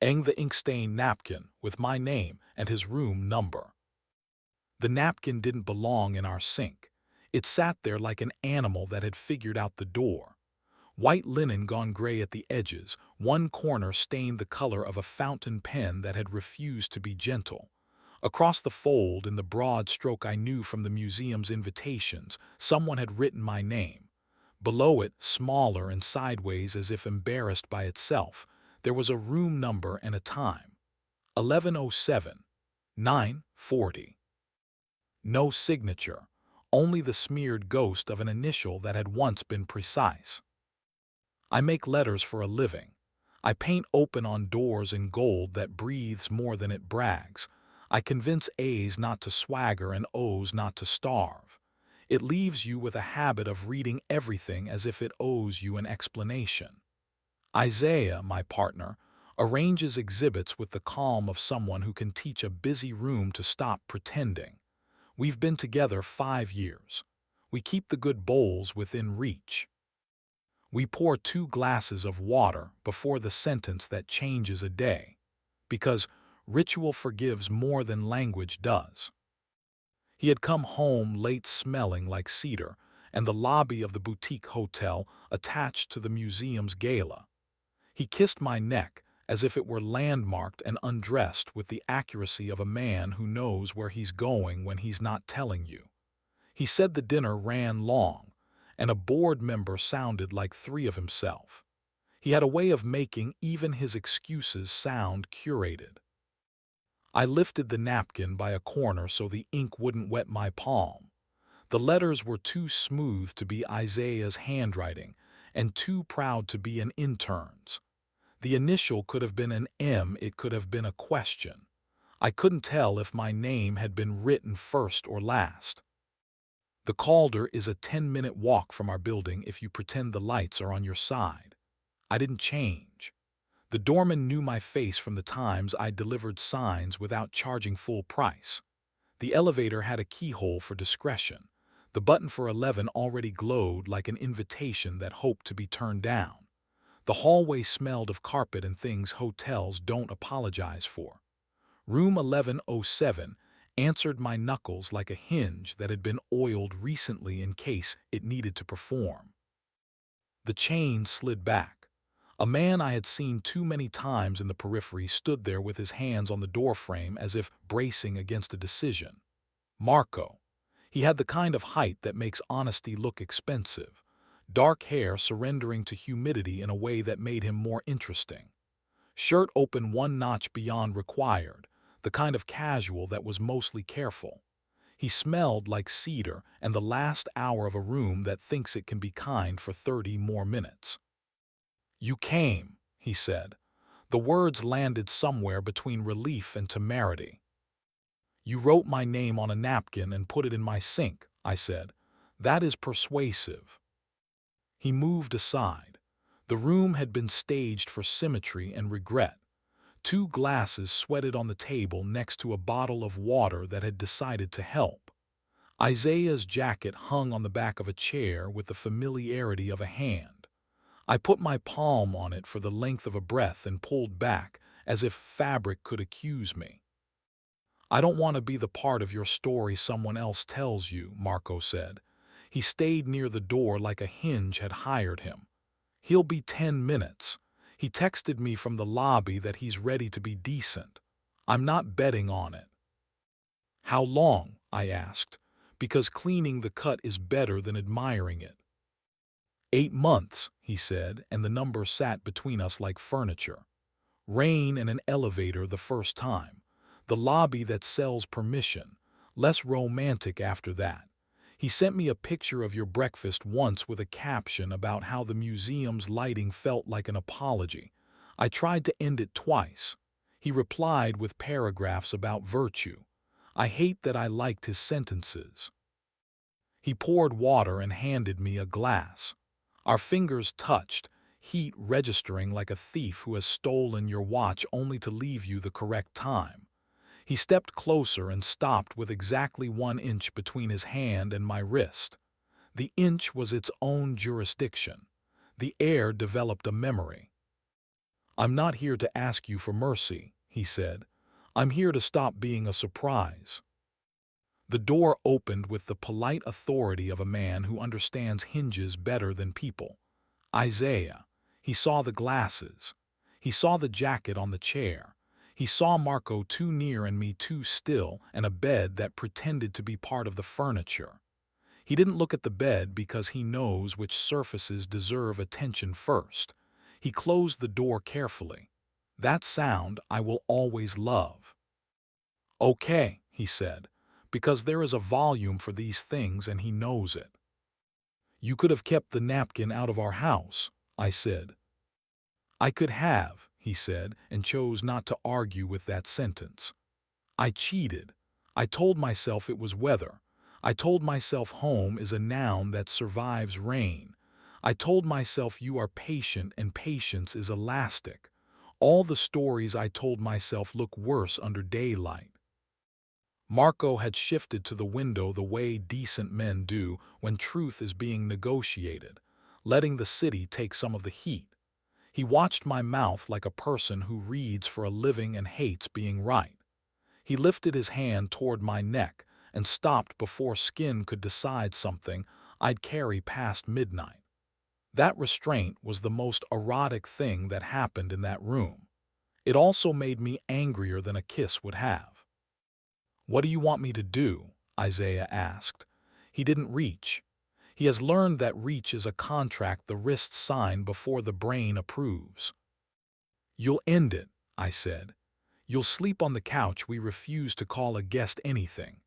the ink-stained napkin with my name and his room number. The napkin didn't belong in our sink. It sat there like an animal that had figured out the door. White linen gone gray at the edges, one corner stained the color of a fountain pen that had refused to be gentle. Across the fold, in the broad stroke I knew from the museum's invitations, someone had written my name. Below it, smaller and sideways as if embarrassed by itself, there was a room number and a time. 11:07, 9:40. No signature, only the smeared ghost of an initial that had once been precise. I make letters for a living. I paint open on doors in gold that breathes more than it brags. I convince A's not to swagger and O's not to starve. It leaves you with a habit of reading everything as if it owes you an explanation. Isaiah, my partner, arranges exhibits with the calm of someone who can teach a busy room to stop pretending. We've been together 5 years. We keep the good bowls within reach. We pour 2 glasses of water before the sentence that changes a day, because ritual forgives more than language does. He had come home late smelling like cedar and the lobby of the boutique hotel attached to the museum's gala. He kissed my neck as if it were landmarked and undressed with the accuracy of a man who knows where he's going when he's not telling you. He said the dinner ran long, and a board member sounded like 3 of himself. He had a way of making even his excuses sound curated. I lifted the napkin by a corner so the ink wouldn't wet my palm. The letters were too smooth to be Isaiah's handwriting and too proud to be an intern's. The initial could have been an M, it could have been a question. I couldn't tell if my name had been written first or last. The Calder is a 10-minute walk from our building if you pretend the lights are on your side. I didn't change. The doorman knew my face from the times I delivered signs without charging full price. The elevator had a keyhole for discretion. The button for 11 already glowed like an invitation that hoped to be turned down. The hallway smelled of carpet and things hotels don't apologize for. Room 1107 answered my knuckles like a hinge that had been oiled recently in case it needed to perform. The chain slid back. A man I had seen too many times in the periphery stood there with his hands on the doorframe as if bracing against a decision. Marco. He had the kind of height that makes honesty look expensive. Dark hair surrendering to humidity in a way that made him more interesting. Shirt open 1 notch beyond required, the kind of casual that was mostly careful. He smelled like cedar and the last hour of a room that thinks it can be kind for 30 more minutes. "You came," he said. The words landed somewhere between relief and temerity. "You wrote my name on a napkin and put it in my sink," I said. "That is persuasive." He moved aside. The room had been staged for symmetry and regret. 2 glasses sweated on the table next to a bottle of water that had decided to help. Isaiah's jacket hung on the back of a chair with the familiarity of a hand. I put my palm on it for the length of a breath and pulled back, as if fabric could accuse me. "I don't want to be the part of your story someone else tells you," Marco said. He stayed near the door like a hinge had hired him. "He'll be 10 minutes. He texted me from the lobby that he's ready to be decent. I'm not betting on it." "How long?" I asked, because cleaning the cut is better than admiring it. 8 months, he said, and the number sat between us like furniture. Rain and an elevator the first time. The lobby that sells permission. Less romantic after that. He sent me a picture of your breakfast once with a caption about how the museum's lighting felt like an apology. I tried to end it twice. He replied with paragraphs about virtue. I hate that I liked his sentences. He poured water and handed me a glass. Our fingers touched, heat registering like a thief who has stolen your watch only to leave you the correct time. He stepped closer and stopped with exactly 1 inch between his hand and my wrist. The inch was its own jurisdiction. The air developed a memory. "I'm not here to ask you for mercy," he said. "I'm here to stop being a surprise." The door opened with the polite authority of a man who understands hinges better than people. Isaiah. He saw the glasses. He saw the jacket on the chair. He saw Marco too near and me too still, and a bed that pretended to be part of the furniture. He didn't look at the bed because he knows which surfaces deserve attention first. He closed the door carefully. That sound I will always love. "Okay," he said, "because there is a volume for these things and he knows it." "You could have kept the napkin out of our house," I said. "I could have," he said, and chose not to argue with that sentence. I cheated. I told myself it was weather. I told myself home is a noun that survives rain. I told myself you are patient and patience is elastic. All the stories I told myself look worse under daylight. Marco had shifted to the window the way decent men do when truth is being negotiated, letting the city take some of the heat. He watched my mouth like a person who reads for a living and hates being right. He lifted his hand toward my neck and stopped before skin could decide something I'd carry past midnight. That restraint was the most erotic thing that happened in that room. It also made me angrier than a kiss would have. "What do you want me to do?" Isaiah asked. He didn't reach. He has learned that reach is a contract the wrists sign before the brain approves. "You'll end it," I said. "You'll sleep on the couch we refuse to call a guest anything.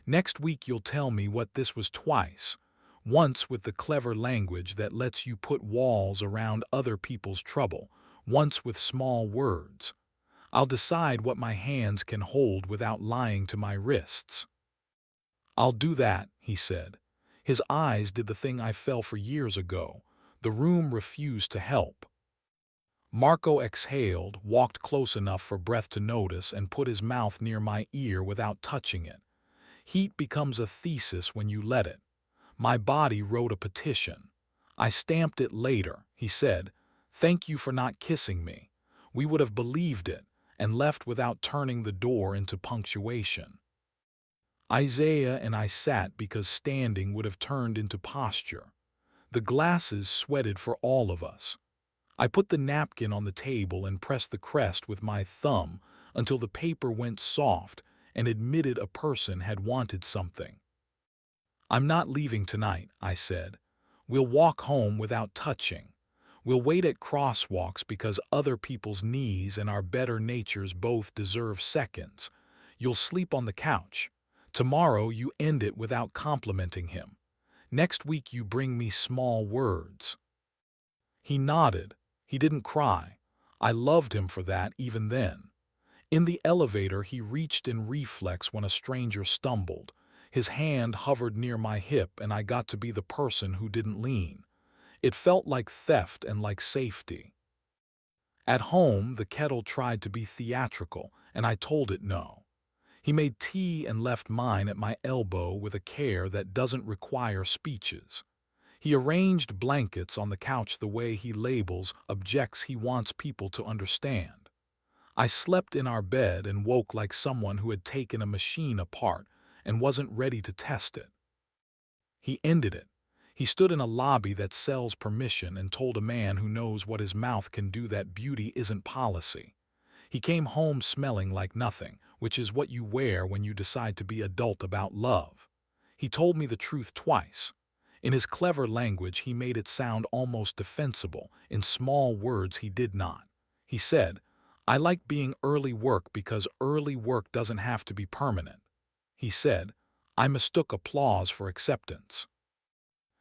Next week you'll tell me what this was twice. Once with the clever language that lets you put walls around other people's trouble, once with small words. I'll decide what my hands can hold without lying to my wrists." "I'll do that," he said. His eyes did the thing I fell for years ago. The room refused to help. Marco exhaled, walked close enough for breath to notice, and put his mouth near my ear without touching it. Heat becomes a thesis when you let it. My body wrote a petition. "I stamped it later," he said. "Thank you for not kissing me." We would have believed it and left without turning the door into punctuation. Isaiah and I sat because standing would have turned into posture. The glasses sweated for all of us. I put the napkin on the table and pressed the crest with my thumb until the paper went soft and admitted a person had wanted something. "I'm not leaving tonight," I said. "We'll walk home without touching. We'll wait at crosswalks because other people's knees and our better natures both deserve seconds. You'll sleep on the couch. Tomorrow you end it without complimenting him. Next week you bring me small words." He nodded. He didn't cry. I loved him for that even then. In the elevator he reached in reflex when a stranger stumbled. His hand hovered near my hip and I got to be the person who didn't lean. It felt like theft and like safety. At home, the kettle tried to be theatrical, and I told it no. He made tea and left mine at my elbow with a care that doesn't require speeches. He arranged blankets on the couch the way he labels objects he wants people to understand. I slept in our bed and woke like someone who had taken a machine apart and wasn't ready to test it. He ended it. He stood in a lobby that sells permission and told a man who knows what his mouth can do that beauty isn't policy. He came home smelling like nothing, which is what you wear when you decide to be adult about love. He told me the truth twice. In his clever language he made it sound almost defensible. In small words he did not. He said, "I like being early work because early work doesn't have to be permanent." He said, "I mistook applause for acceptance."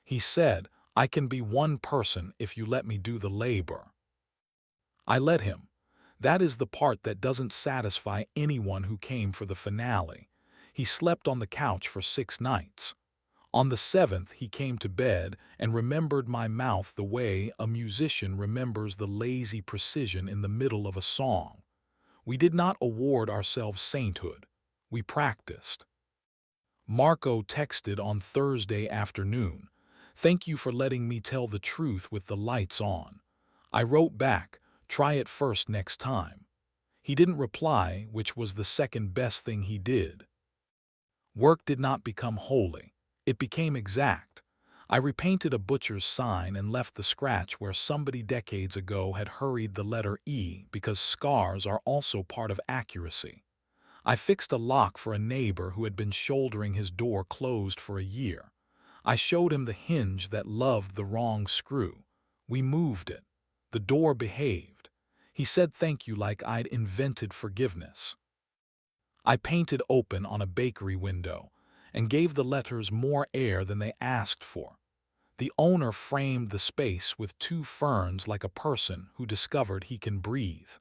He said, "I can be one person if you let me do the labor." I let him. That is the part that doesn't satisfy anyone who came for the finale. He slept on the couch for 6 nights. On the 7th he came to bed and remembered my mouth the way a musician remembers the lazy precision in the middle of a song. We did not award ourselves sainthood. We practiced. Marco texted on Thursday afternoon, "Thank you for letting me tell the truth with the lights on." I wrote back, Try it first next time. He didn't reply, which was the second best thing he did. Work did not become holy. It became exact. I repainted a butcher's sign and left the scratch where somebody decades ago had hurried the letter E because scars are also part of accuracy. I fixed a lock for a neighbor who had been shouldering his door closed for a year. I showed him the hinge that loved the wrong screw. We moved it. The door behaved. He said thank you like I'd invented forgiveness. I painted open on a bakery window and gave the letters more air than they asked for. The owner framed the space with two ferns like a person who discovered he can breathe.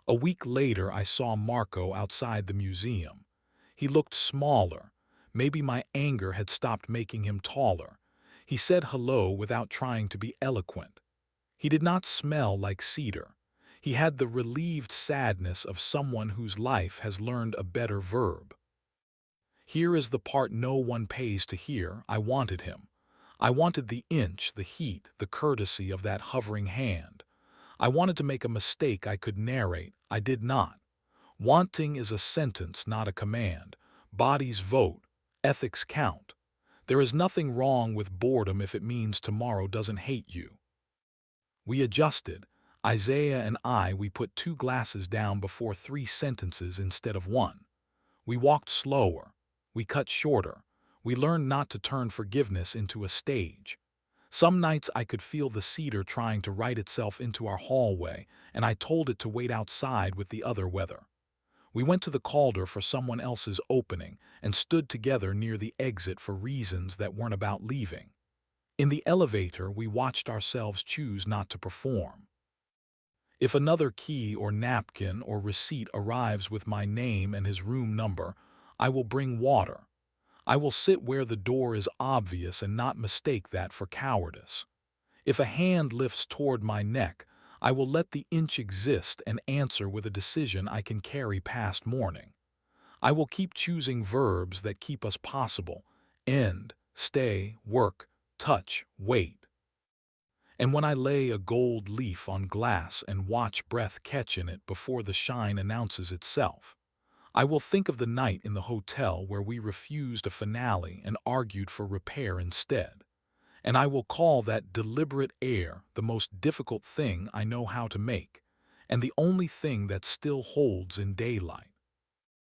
A week later, I saw Marco outside the museum. He looked smaller. Maybe my anger had stopped making him taller. He said hello without trying to be eloquent. He did not smell like cedar. He had the relieved sadness of someone whose life has learned a better verb. Here is the part no one pays to hear. I wanted him. I wanted the inch, the heat, the courtesy of that hovering hand. I wanted to make a mistake I could narrate. I did not. Wanting is a sentence, not a command. Bodies vote. Ethics count. There is nothing wrong with boredom if it means tomorrow doesn't hate you. We adjusted. Isaiah and we put two glasses down before three sentences instead of one. We walked slower. We cut shorter. We learned not to turn forgiveness into a stage. Some nights I could feel the cedar trying to write itself into our hallway, and I told it to wait outside with the other weather. We went to the Calder for someone else's opening and stood together near the exit for reasons that weren't about leaving. In the elevator, we watched ourselves choose not to perform. If another key or napkin or receipt arrives with my name and his room number, I will bring water. I will sit where the door is obvious and not mistake that for cowardice. If a hand lifts toward my neck, I will let the inch exist and answer with a decision I can carry past morning. I will keep choosing verbs that keep us possible: end, stay, work, touch, wait. And when I lay a gold leaf on glass and watch breath catch in it before the shine announces itself, I will think of the night in the hotel where we refused a finale and argued for repair instead. And I will call that deliberate air the most difficult thing I know how to make, and the only thing that still holds in daylight.